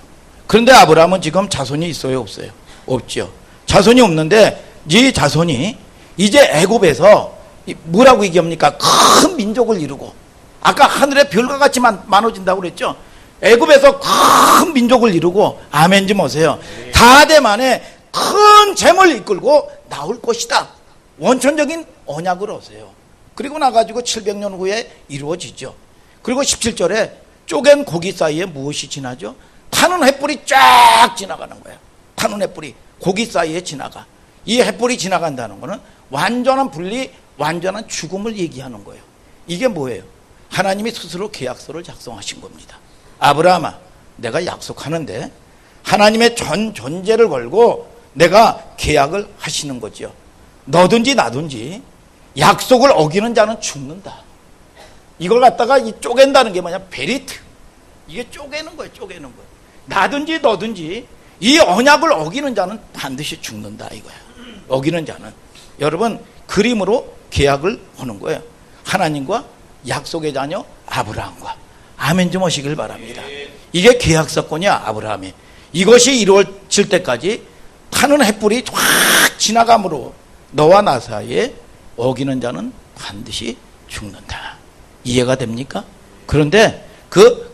그런데 아브라함은 지금 자손이 있어요, 없어요? 없죠. 자손이 없는데 이 자손이 이제 애굽에서 뭐라고 얘기합니까? 큰 민족을 이루고 아까 하늘의 별과 같이 많아진다고 그랬죠. 애굽에서 큰 민족을 이루고 아멘 좀 오세요. 다대만에 큰 재물 이끌고 나올 것이다. 원천적인 언약을 하세요. 그리고 나가지고 700년 후에 이루어지죠. 그리고 17절에 쪼갠 고기 사이에 무엇이 지나죠? 타는 횃불이 쫙 지나가는 거예요. 타는 횃불이 고기 사이에 지나가. 이 횃불이 지나간다는 거는 완전한 분리, 완전한 죽음을 얘기하는 거예요. 이게 뭐예요? 하나님이 스스로 계약서를 작성하신 겁니다. 아브라함아, 내가 약속하는데 하나님의 전 존재를 걸고 내가 계약을 하시는 거죠. 너든지 나든지 약속을 어기는 자는 죽는다. 이걸 갖다가 쪼갠다는 게 뭐냐? 베리트. 이게 쪼개는 거예요. 나든지 너든지 이 언약을 어기는 자는 반드시 죽는다 이거야. 어기는 자는. 여러분, 그림으로 계약을 하는 거예요. 하나님과 약속의 자녀 아브라함과. 아멘 좀 하시길 바랍니다. 이게 계약서권이야, 아브라함이. 이것이 이루어질 때까지 타는 횃불이 확 지나감으로 너와 나 사이에 어기는 자는 반드시 죽는다. 이해가 됩니까? 그런데 그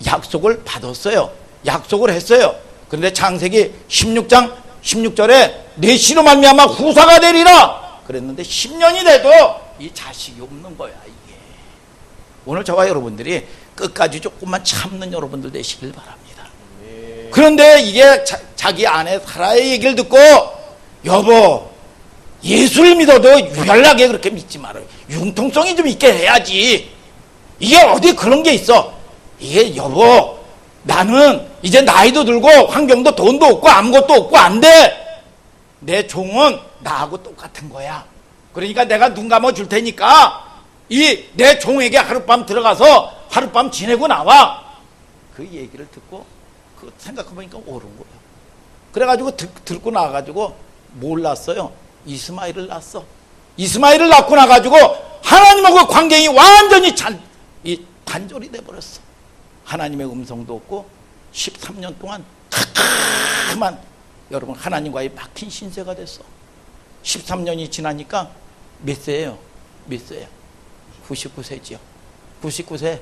약속을 받았어요. 약속을 했어요. 그런데 창세기 16장 16절에 내 씨로 말미암아 후사가 되리라 그랬는데 10년이 돼도 이 자식이 없는 거야. 이게 오늘 저와 여러분들이 끝까지 조금만 참는 여러분들 되시길 바랍니다. 그런데 이게 자기 아내 사라의 얘기를 듣고 여보, 예수를 믿어도 유별나게 그렇게 믿지 말아요. 융통성이 좀 있게 해야지. 이게 어디 그런 게 있어. 이게 여보, 나는 이제 나이도 들고 환경도 돈도 없고 아무것도 없고 안 돼. 내 종은 나하고 똑같은 거야. 그러니까 내가 눈 감아 줄 테니까 이 내 종에게 하룻밤 들어가서 하룻밤 지내고 나와. 그 얘기를 듣고 그 생각해보니까 옳은 거예요. 그래가지고 듣고 나가지고 뭘 낳았어요? 이스마엘을 낳았어. 이스마엘을 낳고 나가지고 하나님하고 관계이 완전히 단절이 돼버렸어. 하나님의 음성도 없고 13년 동안 캄캄한 여러분 하나님과의 막힌 신세가 됐어. 13년이 지나니까 몇 세예요? 몇 세예요? 99세지요. 99세.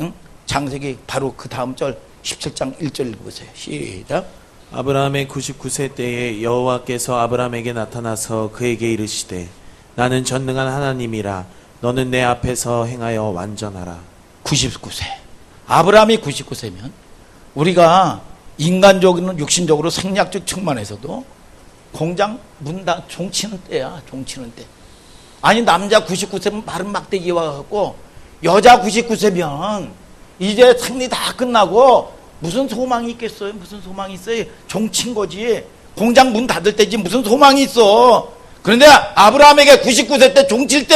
응? 창세기 바로 그 다음 절 17장 1절 읽어보세요. 시작. 아브라함의 99세 때에 여호와께서 아브라함에게 나타나서 그에게 이르시되 나는 전능한 하나님이라 너는 내 앞에서 행하여 완전하라. 99세. 아브라함이 99세면 우리가 인간적으로 육신적으로 생략적 측면에서도 공장 문 다 종치는 때야. 종치는 때. 아니 남자 99세면 마른 막대기 와갖고 여자 99세면 이제 생리 다 끝나고 무슨 소망이 있겠어요? 무슨 소망이 있어요? 종친 거지. 공장 문 닫을 때지 무슨 소망이 있어. 그런데 아브라함에게 99세 때 종칠 때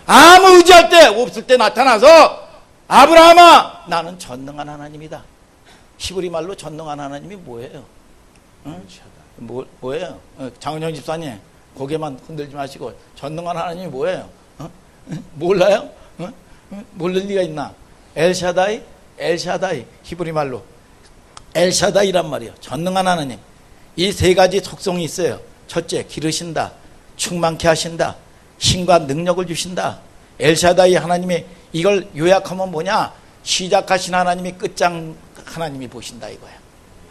아무 의지할 때 없을 때 나타나서 아브라함아, 나는 전능한 하나님이다. 히브리 말로 전능한 하나님이 뭐예요? 응? 뭐예요? 장은영 집사님, 고개만 흔들지 마시고 전능한 하나님이 뭐예요? 몰라요? 모를 리가 있나? 엘샤다이, 히브리 말로 엘샤다이란 말이에요. 전능한 하나님. 이 세 가지 속성이 있어요. 첫째, 기르신다, 충만케 하신다, 힘과 능력을 주신다. 엘샤다이 하나님이 이걸 요약하면 뭐냐? 시작하신 하나님이 끝장 하나님이 보신다 이거야.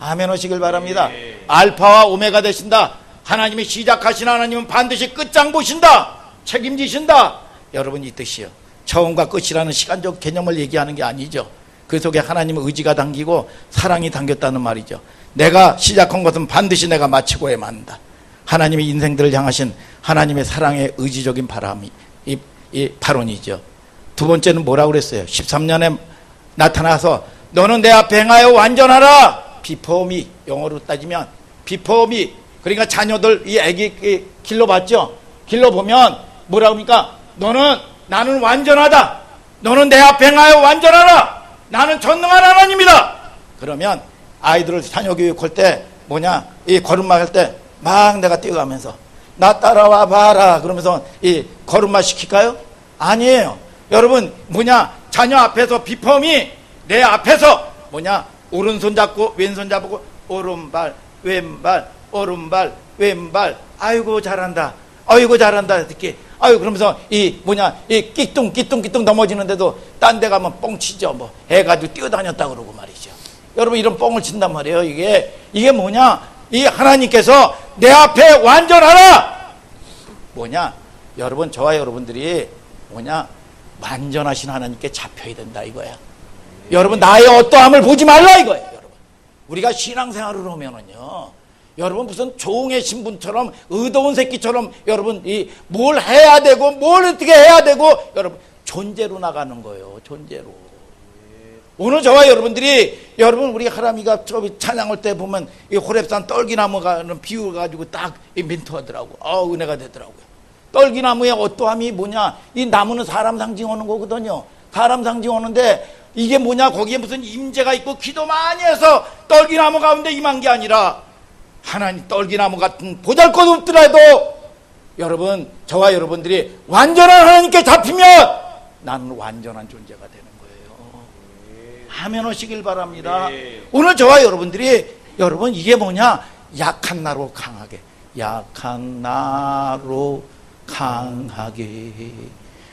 아멘 하시길 바랍니다. 알파와 오메가 되신다. 하나님이 시작하신 하나님은 반드시 끝장 보신다. 책임지신다. 여러분 이 뜻이요. 처음과 끝이라는 시간적 개념을 얘기하는 게 아니죠. 그 속에 하나님의 의지가 담기고 사랑이 담겼다는 말이죠. 내가 시작한 것은 반드시 내가 마치고야 만다. 하나님의 인생들을 향하신 하나님의 사랑의 의지적인 바람이 이 발언이죠. 두 번째는 뭐라고 그랬어요? 13년에 나타나서 너는 내 앞에 행하여 완전하라. before me, 영어로 따지면 before me. 그러니까 자녀들 이 애기 길러봤죠. 길러보면 뭐라고 합니까? 나는 완전하다. 너는 내 앞에 행하여 완전하라. 나는 전능한 하나님이다. 그러면 아이들을 자녀 교육할 때 이 걸음마 할 때 막 내가 뛰어가면서 나 따라와 봐라 그러면서 이 걸음마 시킬까요? 아니에요. 여러분 자녀 앞에서 비펌이 내 앞에서 오른손 잡고 왼손 잡고 오른발 왼발 오른발 왼발 아이고 잘한다 이렇게 그러면서 이 끼뚱 넘어지는데도 딴 데 가면 뻥 치죠. 해가지고 뛰어다녔다 그러고 말이죠. 여러분 이런 뻥을 친단 말이에요. 이게 이 하나님께서 내 앞에 완전하라. 여러분 저와 여러분들이 완전하신 하나님께 잡혀야 된다 이거야. 여러분 나의 어떠함을 보지 말라 이거예요. 여러분 우리가 신앙생활을 하면은요, 여러분 무슨 종의 신분처럼 의도운 새끼처럼 여러분 뭘 해야 되고 뭘 어떻게 해야 되고 여러분 존재로 나가는 거예요. 존재로. 오늘 저와 여러분들이 우리 하람이가 찬양할 때 보면 이 호렙산 떨기나무가 비유 가지고 딱 멘트하더라고. 은혜가 되더라고요. 떨기나무의 어떠함이 이 나무는 사람 상징하는 거거든요. 사람 상징하는데 이게 거기에 무슨 임재가 있고 기도 많이 해서 떨기나무 가운데 임한 게 아니라 하나님 떨기나무 같은 보잘것없더라도 여러분 저와 여러분들이 완전한 하나님께 잡히면 나는 완전한 존재가 되는 거예요. 아멘 하시길 바랍니다. 오늘 저와 여러분들이 이게 약한 나로 강하게 약한 나로 강하게.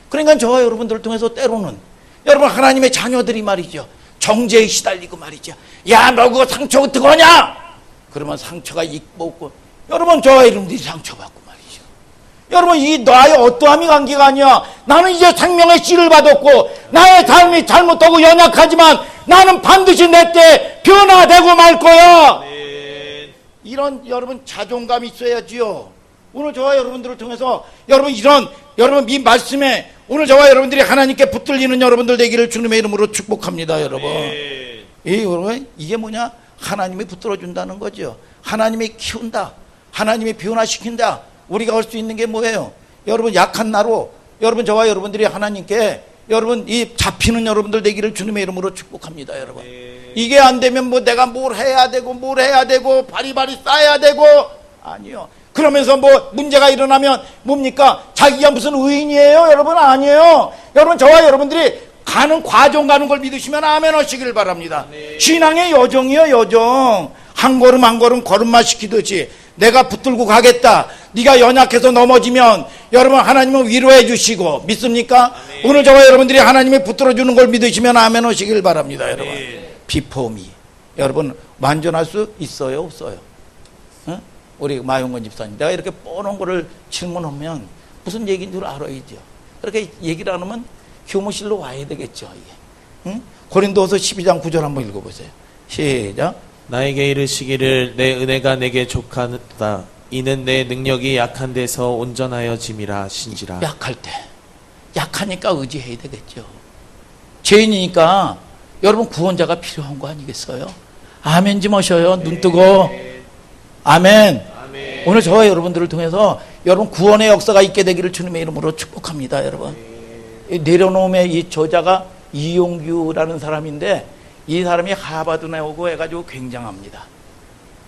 그러니까 저와 여러분들을 통해서 때로는 여러분 하나님의 자녀들이 말이죠, 정죄에 시달리고 말이죠, 야 너 그거 상처 어떡하냐 그러면 상처가 입고 여러분 저와 여러분들이 상처받고 말이죠. 여러분 이 나의 어떠함이 관계가 아니야. 나는 이제 생명의 씨를 받았고 나의 삶이 잘못하고 연약하지만 나는 반드시 내 때 변화되고 말 거야. 이런 여러분 자존감이 있어야지요. 오늘 저와 여러분들을 통해서 여러분 이 말씀에 오늘 저와 여러분들이 하나님께 붙들리는 여러분들 되기를 주님의 이름으로 축복합니다. 여러분 이게 하나님이 붙들어준다는 거죠. 하나님이 키운다. 하나님이 변화시킨다. 우리가 할 수 있는 게 뭐예요? 여러분 약한 나로 여러분 저와 여러분들이 하나님께 여러분 이 잡히는 여러분들 되기를 주님의 이름으로 축복합니다. 여러분 이게 안 되면 내가 뭘 해야 되고 바리바리 쌓아야 되고 아니요. 그러면서 문제가 일어나면 뭡니까? 자기가 무슨 의인이에요? 여러분 아니에요. 여러분 저와 여러분들이 가는 과정 가는 걸 믿으시면 아멘 하시길 바랍니다. 신앙의 여정이요, 여정. 한 걸음 한 걸음 걸음마 시키듯이 내가 붙들고 가겠다. 네가 연약해서 넘어지면 여러분 하나님은 위로해 주시고 믿습니까? 오늘 저와 여러분들이 하나님이 붙들어 주는 걸 믿으시면 아멘 하시길 바랍니다. 여러분 비포미 여러분 완전할 수 있어요, 없어요? 우리 마용건 집사님 내가 이렇게 뻔한 거를 질문하면 무슨 얘기인 줄 알아야죠. 그렇게 얘기를 안 하면 교무실로 와야 되겠죠. 이게. 고린도서 12장 9절 한번 읽어보세요. 시작. 나에게 이르시기를 내 은혜가 내게 족하다. 이는 내 능력이 약한 데서 온전하여짐이라 하신지라. 약할 때 약하니까 의지해야 되겠죠. 죄인이니까 여러분 구원자가 필요한 거 아니겠어요? 아멘 좀 하셔요. 눈 뜨고 아멘. 오늘 저와 여러분들을 통해서 여러분 구원의 역사가 있게 되기를 주님의 이름으로 축복합니다. 여러분 내려놓음의 이 저자가 이용규라는 사람인데 이 사람이 하버드 나오고 해가지고 굉장합니다.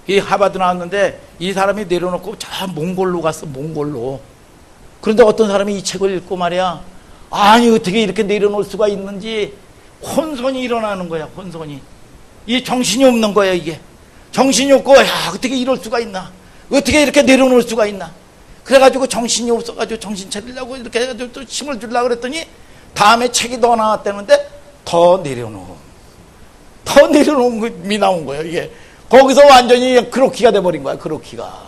이 하버드 나왔는데 이 사람이 내려놓고 저 몽골로 갔어. 몽골로. 그런데 어떤 사람이 이 책을 읽고 말이야, 아니 어떻게 이렇게 내려놓을 수가 있는지 혼선이 일어나는 거야. 혼선이 이 정신이 없는 거야. 이게 정신이 없고 어떻게 이럴 수가 있나, 어떻게 이렇게 내려놓을 수가 있나. 그래가지고 정신이 없어가지고 정신 차리려고 이렇게 해가지고 또 힘을 주려고 그랬더니 다음에 책이 더 나왔다는데 더 내려놓음이 나온 거예요. 이게 거기서 완전히 크로키가 돼버린 거야. 크로키가.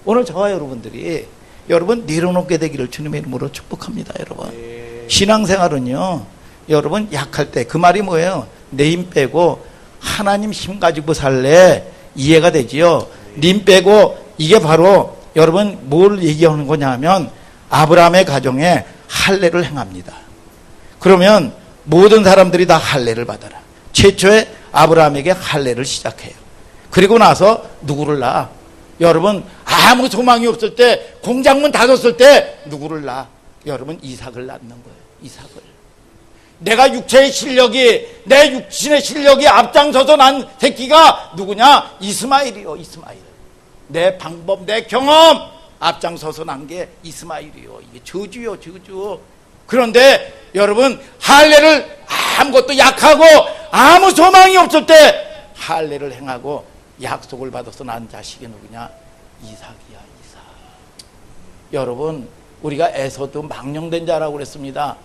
오늘 저와 여러분들이 여러분 내려놓게 되기를 주님의 이름으로 축복합니다. 여러분 신앙생활은요 여러분 약할 때 그 말이 뭐예요? 내 힘 빼고 하나님 힘 가지고 살래. 이해가 되지요? 님 빼고 이게 바로 여러분 뭘 얘기하는 거냐 하면 아브라함의 가정에 할례를 행합니다. 그러면 모든 사람들이 다 할례를 받아라. 최초에 아브라함에게 할례를 시작해요. 그리고 나서 누구를 낳아? 여러분, 아무 소망이 없을 때, 공장문 닫았을 때 누구를 낳아? 여러분, 이삭을 낳는 거예요. 이삭을. 내가 육체의 실력이, 내 육신의 실력이 앞장서서 난 새끼가 누구냐? 이스마엘이요. 이스마엘. 내 방법, 내 경험 앞장서서 난 게 이스마엘이요. 이게 저주요, 저주. 그런데 여러분, 할례를 아무것도 약하고 아무 소망이 없을 때 할례를 행하고 약속을 받아서 난 자식이 누구냐? 이삭이야. 이삭. 여러분, 우리가 에서도 망령된 자라고 그랬습니다.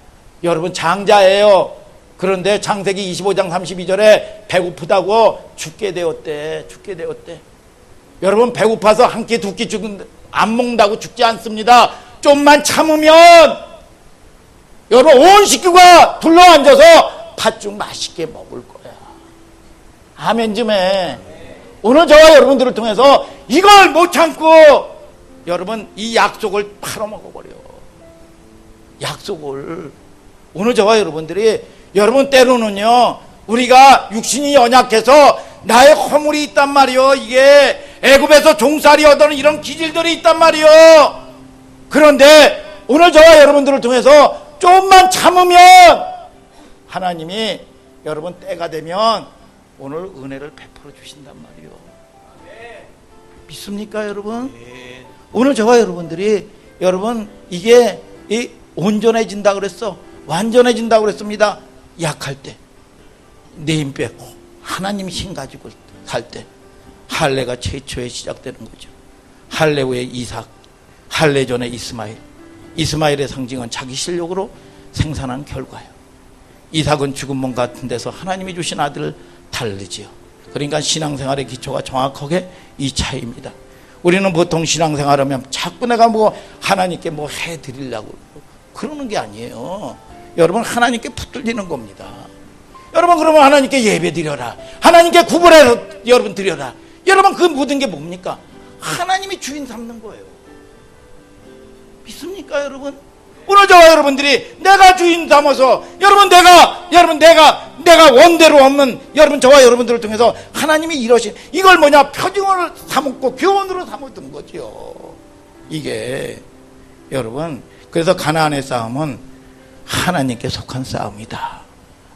여러분, 장자예요. 그런데 창세기 25장 32절에 배고프다고 죽게 되었대. 죽게 되었대. 여러분, 배고파서 한 끼 두 끼 죽은, 안 먹는다고 죽지 않습니다. 좀만 참으면 여러분, 온 식구가 둘러앉아서 팥죽 맛있게 먹을 거야. 아멘 좀 해. 오늘 저와 여러분들을 통해서 이걸 못 참고 여러분, 이 약속을 팔아먹어버려. 약속을. 오늘 저와 여러분들이, 여러분, 때로는요, 우리가 육신이 연약해서 나의 허물이 있단 말이요. 이게 애굽에서 종살이 얻은 이런 기질들이 있단 말이요. 그런데 오늘 저와 여러분들을 통해서 조금만 참으면 하나님이 여러분 때가 되면 오늘 은혜를 베풀어 주신단 말이요. 믿습니까, 여러분? 오늘 저와 여러분들이, 여러분, 이게 온전해진다 그랬어. 완전해진다 그랬습니다. 약할 때, 내 힘 빼고 하나님 힘 가지고 살 때 할례가 최초에 시작되는 거죠. 할례 후에 이삭, 할례 전에 이스마엘. 이스마엘의 상징은 자기 실력으로 생산한 결과예요. 이삭은 죽은 몸 같은 데서 하나님이 주신 아들을 달르지요. 그러니까 신앙생활의 기초가 정확하게 이 차이입니다. 우리는 보통 신앙생활하면 자꾸 내가 뭐 하나님께 뭐 해드리려고 그러는 게 아니에요. 여러분, 하나님께 붙들리는 겁니다. 여러분, 그러면 하나님께 예배 드려라, 하나님께 구걸해서 여러분 드려라. 여러분, 그 모든 게 뭡니까? 하나님이 주인 삼는 거예요. 믿습니까, 여러분? 오늘 저와 여러분들이 내가 주인 삼아서 내가 원대로 없는 여러분, 저와 여러분들을 통해서 하나님이 이러신, 이걸 뭐냐? 표징을 삼았고 교훈으로 삼았던 거죠. 이게 여러분, 그래서 가나안의 싸움은 하나님께 속한 싸움이다.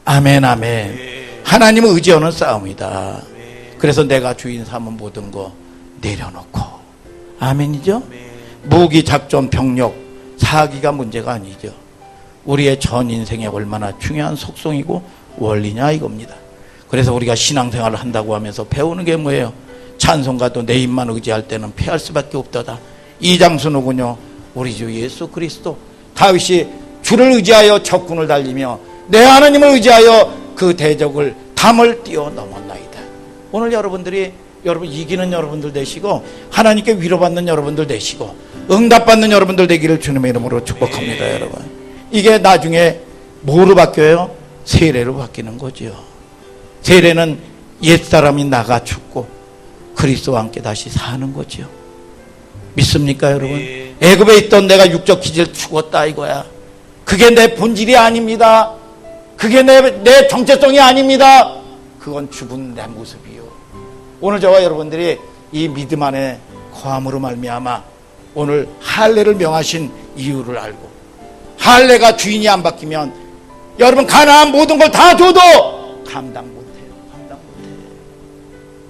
아멘, 아멘. 하나님을 의지하는 싸움이다. 그래서 내가 주인 삼은 모든 거 내려놓고. 아멘이죠? 무기, 작전, 병력, 사기가 문제가 아니죠. 우리의 전 인생에 얼마나 중요한 속성이고 원리냐 이겁니다. 그래서 우리가 신앙생활을 한다고 하면서 배우는 게 뭐예요? 찬송가도 내 입만 의지할 때는 패할 수밖에 없다다. 이 장수 누구뇨? 우리 주 예수 그리스도. 다윗이 주를 의지하여 적군을 달리며 내 하나님을 의지하여 그 대적을 담을 뛰어넘었나이다. 오늘 여러분들이, 여러분 이기는 여러분들 되시고 하나님께 위로받는 여러분들 되시고 응답받는 여러분들 되기를 주님의 이름으로 축복합니다. 여러분, 이게 나중에 뭐로 바뀌어요? 세례로 바뀌는 거죠. 세례는 옛사람이 나가 죽고 그리스도와 함께 다시 사는 거죠. 믿습니까, 여러분? 애굽에 있던 내가 육적 기질 죽었다 이거야. 그게 내 본질이 아닙니다. 그게 내 정체성이 아닙니다. 그건 죽은 내 모습이요. 오늘 저와 여러분들이 이 믿음 안에 거함으로 말미암아 오늘 할례를 명하신 이유를 알고, 할례가 주인이 안 바뀌면 여러분 가나안 모든 걸 다 줘도 감당 못해요. 감당 못해요.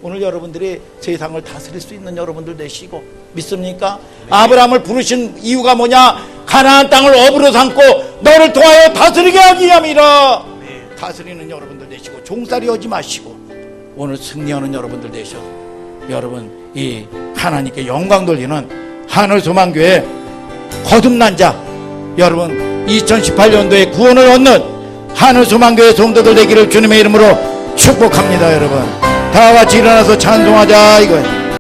오늘 여러분들이 세상을 다스릴 수 있는 여러분들 되시고, 믿습니까? 아브라함을 부르신 이유가 뭐냐? 가나안 땅을 업으로 삼고 너를 통하여 다스리게 하기 위함이라. 다스리는 여러분들 되시고 종살이 하지 마시고 오늘 승리하는 여러분들 되셔. 여러분, 이 하나님께 영광 돌리는 하늘소망교회 거듭난 자, 여러분 2018년도에 구원을 얻는 하늘소망교회 성도들 되기를 주님의 이름으로 축복합니다. 여러분 다 같이 일어나서 찬송하자 이거예요.